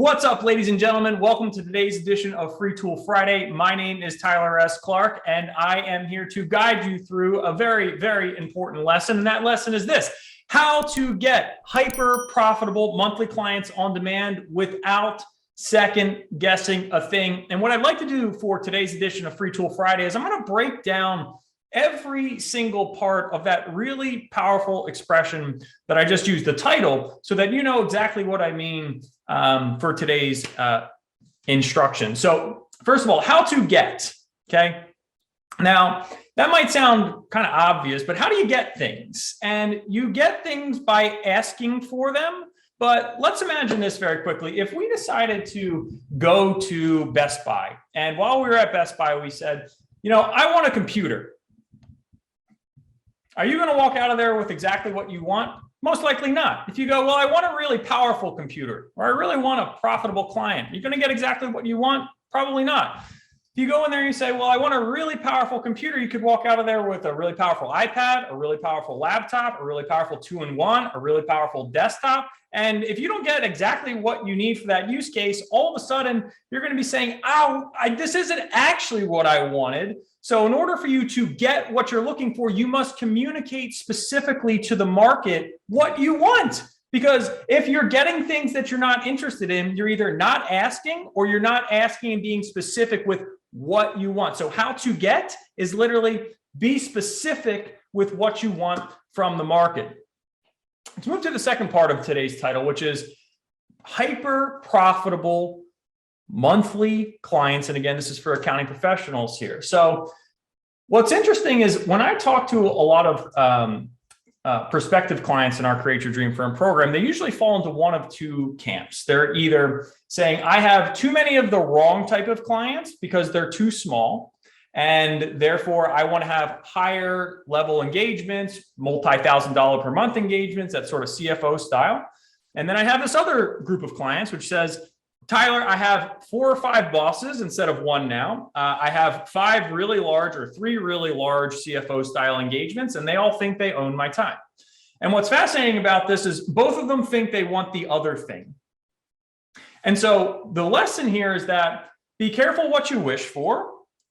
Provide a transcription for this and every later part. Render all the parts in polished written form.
What's up, ladies and gentlemen? Welcome to today's edition of Free Tool Friday. My name is Tyler S. Clark, and I am here to guide you through a very, very important lesson. And that lesson is this: how to get hyper profitable monthly clients on demand without second guessing a thing. And what I'd like to do for today's edition of Free Tool Friday is I'm going to break down every single part of that really powerful expression that I just used, the title, so that you know exactly what I mean for today's instruction. So first of all, how to get, okay? Now, that might sound kind of obvious, but how do you get things? And you get things by asking for them. But let's imagine this very quickly. If we decided to go to Best Buy, and while we were at Best Buy, we said, you know, I want a computer. Are you going to walk out of there with exactly what you want? Most likely not. If you go, well, I want a really powerful computer, or I really want a profitable client, you're going to get exactly what you want? Probably not. If you go in there and you say, well, I want a really powerful computer, you could walk out of there with a really powerful iPad, a really powerful laptop, a really powerful two-in-one, a really powerful desktop. And if you don't get exactly what you need for that use case, all of a sudden you're going to be saying, oh, this isn't actually what I wanted. So in order for you to get what you're looking for, you must communicate specifically to the market what you want. Because if you're getting things that you're not interested in, you're either not asking or you're not asking and being specific with what you want. So how to get is literally be specific with what you want from the market. Let's move to the second part of today's title, which is hyper profitable monthly clients. And again, this is for accounting professionals here. So what's interesting is when I talk to a lot of prospective clients in our Create Your Dream Firm program, they usually fall into one of two camps. They're either saying, I have too many of the wrong type of clients because they're too small, and therefore I want to have higher level engagements, multi-$1,000 per month engagements, that sort of CFO style. And then I have this other group of clients which says, Tyler, I have 4 or 5 bosses instead of one now. I have 5 really large or 3 really large CFO style engagements, and they all think they own my time. And what's fascinating about this is both of them think they want the other thing. And so the lesson here is that be careful what you wish for,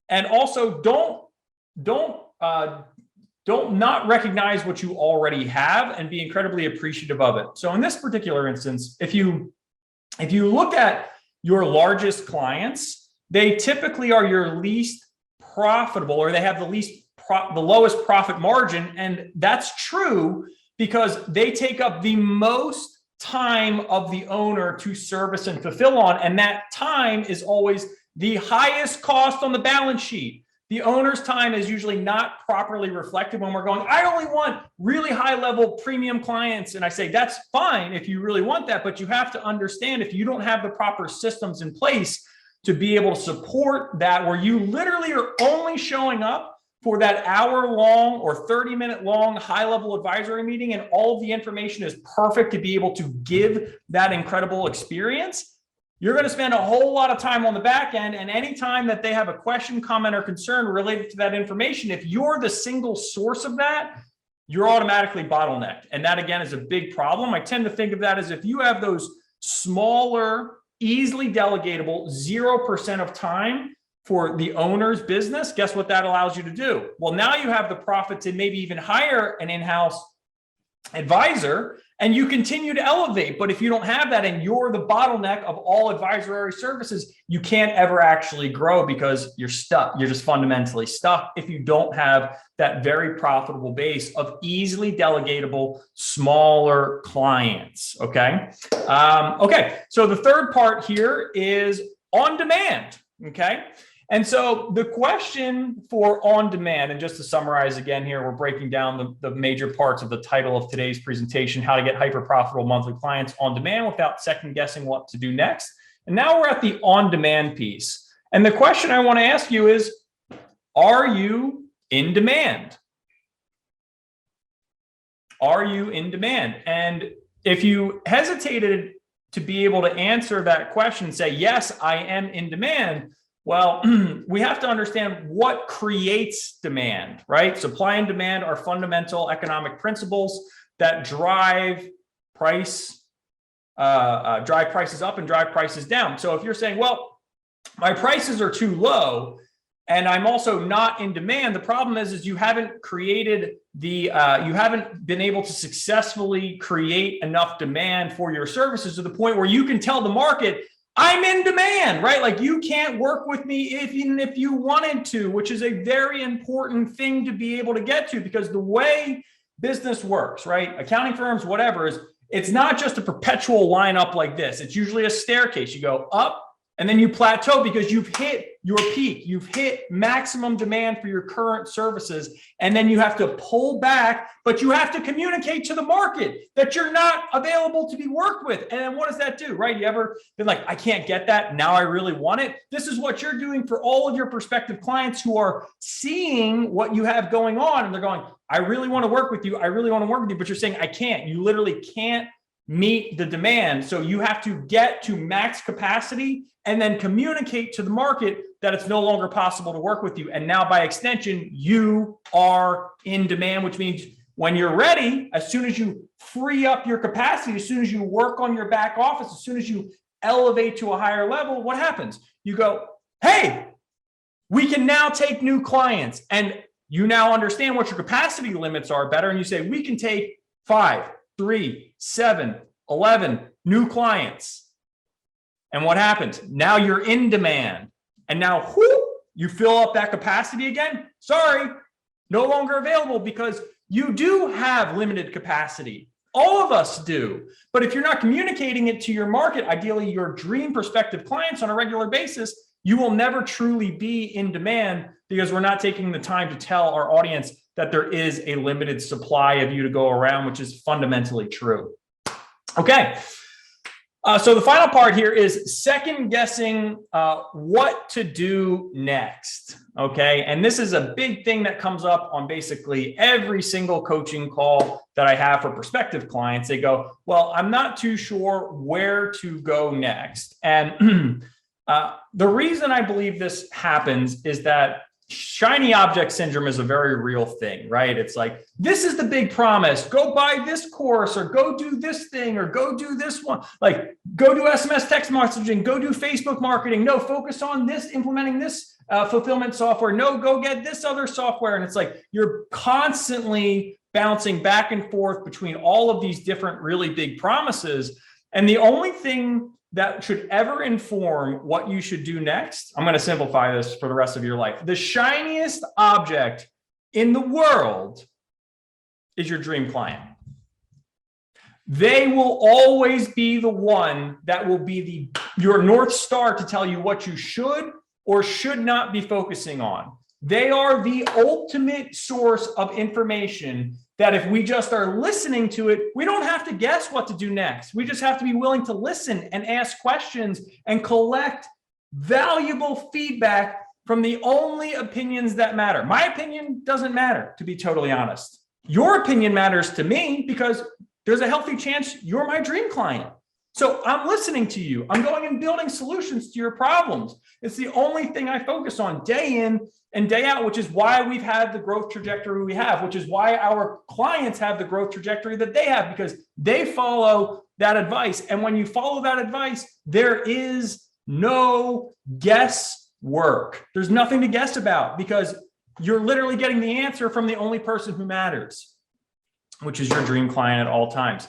and also don't not recognize what you already have and be incredibly appreciative of it. So in this particular instance, if you look at your largest clients, they typically are your least profitable, or they have the lowest profit margin. And that's true because they take up the most time of the owner to service and fulfill on. And that time is always the highest cost on the balance sheet. The owner's time is usually not properly reflected when we're going, I only want really high level premium clients. And I say, that's fine if you really want that, but you have to understand if you don't have the proper systems in place to be able to support that, where you literally are only showing up for that hour-long or 30-minute long high-level advisory meeting, and all of the information is perfect to be able to give that incredible experience, you're going to spend a whole lot of time on the back end. And anytime that they have a question, comment, or concern related to that information, if you're the single source of that, you're automatically bottlenecked. And that, again, is a big problem. I tend to think of that as if you have those smaller, easily delegatable 0% of time for the owner's business, guess what that allows you to do? Well, now you have the profit to maybe even hire an in-house advisor, and you continue to elevate. But if you don't have that and you're the bottleneck of all advisory services, you can't ever actually grow because you're stuck. You're just fundamentally stuck if you don't have that very profitable base of easily delegatable, smaller clients. Okay. Okay. So the third part here is on demand. Okay. And so the question for on demand, and just to summarize again here, we're breaking down the major parts of the title of today's presentation, how to get hyper profitable monthly clients on demand without second guessing what to do next. And now we're at the on demand piece. And the question I want to ask you is, are you in demand? Are you in demand? And if you hesitated to be able to answer that question and say, yes, I am in demand, well, we have to understand what creates demand, right? Supply and demand are fundamental economic principles that drive price, drive prices up and drive prices down. So if you're saying, well, my prices are too low and I'm also not in demand, the problem is you haven't created you haven't been able to successfully create enough demand for your services to the point where you can tell the market, I'm in demand, right? Like you can't work with me even if you wanted to, which is a very important thing to be able to get to, because the way business works, right? Accounting firms, whatever, is it's not just a perpetual lineup like this. It's usually a staircase. You go up and then you plateau because you've hit your peak. You've hit maximum demand for your current services. And then you have to pull back, but you have to communicate to the market that you're not available to be worked with. And then what does that do, right? You ever been like, I can't get that. Now I really want it. This is what you're doing for all of your prospective clients who are seeing what you have going on. And they're going, I really want to work with you. I really want to work with you. But you're saying, I can't. You literally can't meet the demand. So you have to get to max capacity and then communicate to the market that it's no longer possible to work with you. And now by extension, you are in demand, which means when you're ready, as soon as you free up your capacity, as soon as you work on your back office, as soon as you elevate to a higher level, what happens? You go, hey, we can now take new clients. And you now understand what your capacity limits are better. And you say, we can take 5, 3, 7, 11 new clients. And what happens? Now you're in demand. And now whoop, you fill up that capacity again. Sorry, no longer available, because you do have limited capacity. All of us do. But if you're not communicating it to your market, ideally your dream prospective clients on a regular basis, you will never truly be in demand, because we're not taking the time to tell our audience that there is a limited supply of you to go around, which is fundamentally true. Okay. So the final part here is second guessing what to do next. Okay. And this is a big thing that comes up on basically every single coaching call that I have for prospective clients. They go, well, I'm not too sure where to go next. And the reason I believe this happens is that shiny object syndrome is a very real thing, right? It's like, this is the big promise. Go buy this course, or go do this thing, or go do this one. Like, go do SMS text messaging, go do Facebook marketing. No, focus on this, implementing this fulfillment software. No, go get this other software. And it's like, you're constantly bouncing back and forth between all of these different really big promises. And the only thing that should ever inform what you should do next, I'm going to simplify this for the rest of your life. The shiniest object in the world is your dream client. They will always be the one that will be your North Star to tell you what you should or should not be focusing on. They are the ultimate source of information that if we just are listening to it, we don't have to guess what to do next. We just have to be willing to listen and ask questions and collect valuable feedback from the only opinions that matter. My opinion doesn't matter, to be totally honest. Your opinion matters to me because there's a healthy chance you're my dream client. So I'm listening to you. I'm going and building solutions to your problems. It's the only thing I focus on day in and day out, which is why we've had the growth trajectory we have, which is why our clients have the growth trajectory that they have, because they follow that advice. And when you follow that advice, there is no guesswork. There's nothing to guess about, because you're literally getting the answer from the only person who matters, which is your dream client at all times.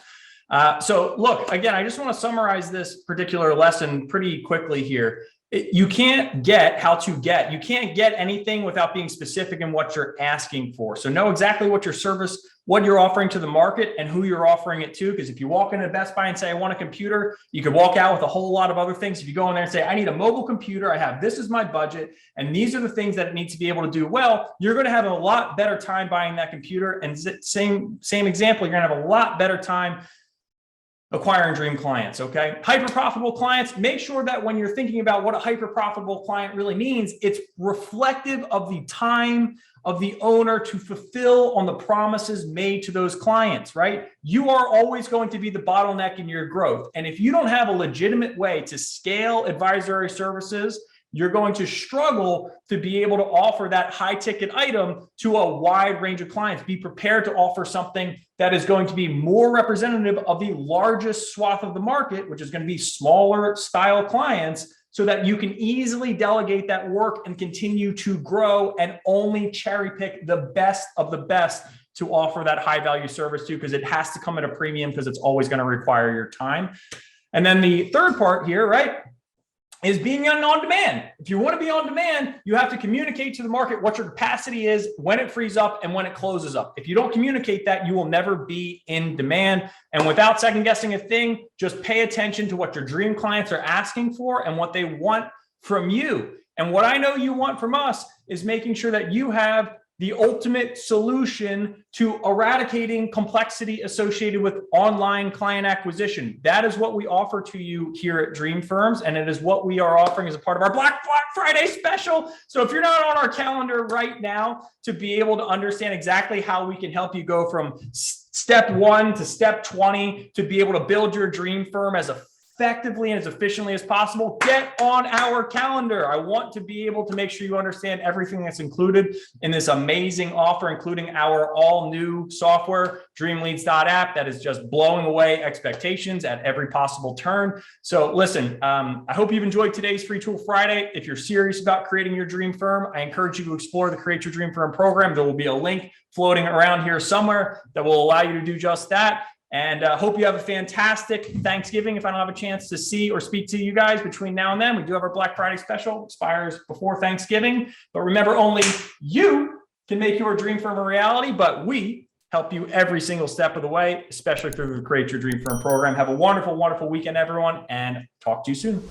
So look, again, I just want to summarize this particular lesson pretty quickly here. You can't get how to get. You can't get anything without being specific in what you're asking for. So know exactly what your service, what you're offering to the market, and who you're offering it to. Because if you walk into Best Buy and say, I want a computer, you could walk out with a whole lot of other things. If you go in there and say, I need a mobile computer, I have, this is my budget, and these are the things that it needs to be able to do well, you're going to have a lot better time buying that computer. And same example, you're going to have a lot better time acquiring dream clients. Okay. Hyper profitable clients. Make sure that when you're thinking about what a hyper profitable client really means, it's reflective of the time of the owner to fulfill on the promises made to those clients, right? You are always going to be the bottleneck in your growth. And if you don't have a legitimate way to scale advisory services you're going to struggle to be able to offer that high ticket item to a wide range of clients. Be prepared to offer something that is going to be more representative of the largest swath of the market, which is going to be smaller style clients, so that you can easily delegate that work and continue to grow and only cherry pick the best of the best to offer that high value service to, because it has to come at a premium, because it's always going to require your time. And then the third part here, right, is being on demand. If you want to be on demand, you have to communicate to the market what your capacity is, when it frees up and when it closes up. If you don't communicate that, you will never be in demand. And without second guessing a thing, just pay attention to what your dream clients are asking for and what they want from you. And what I know you want from us is making sure that you have the ultimate solution to eradicating complexity associated with online client acquisition. That is what we offer to you here at Dream Firms, and it is what we are offering as a part of our Black Friday special. So if you're not on our calendar right now to be able to understand exactly how we can help you go from step 1 to step 20 to be able to build your dream firm as effectively and as efficiently as possible, get on our calendar. I want to be able to make sure you understand everything that's included in this amazing offer, including our all new software, dreamleads.app, that is just blowing away expectations at every possible turn. So listen, I hope you've enjoyed today's Free Tool Friday. If you're serious about creating your dream firm, I encourage you to explore the Create Your Dream Firm program. There will be a link floating around here somewhere that will allow you to do just that. And hope you have a fantastic Thanksgiving. If I don't have a chance to see or speak to you guys between now and then, we do have our Black Friday special, expires before Thanksgiving. But remember, only you can make your dream firm a reality, but we help you every single step of the way, especially through the Create Your Dream Firm program. Have a wonderful, wonderful weekend, everyone, and talk to you soon.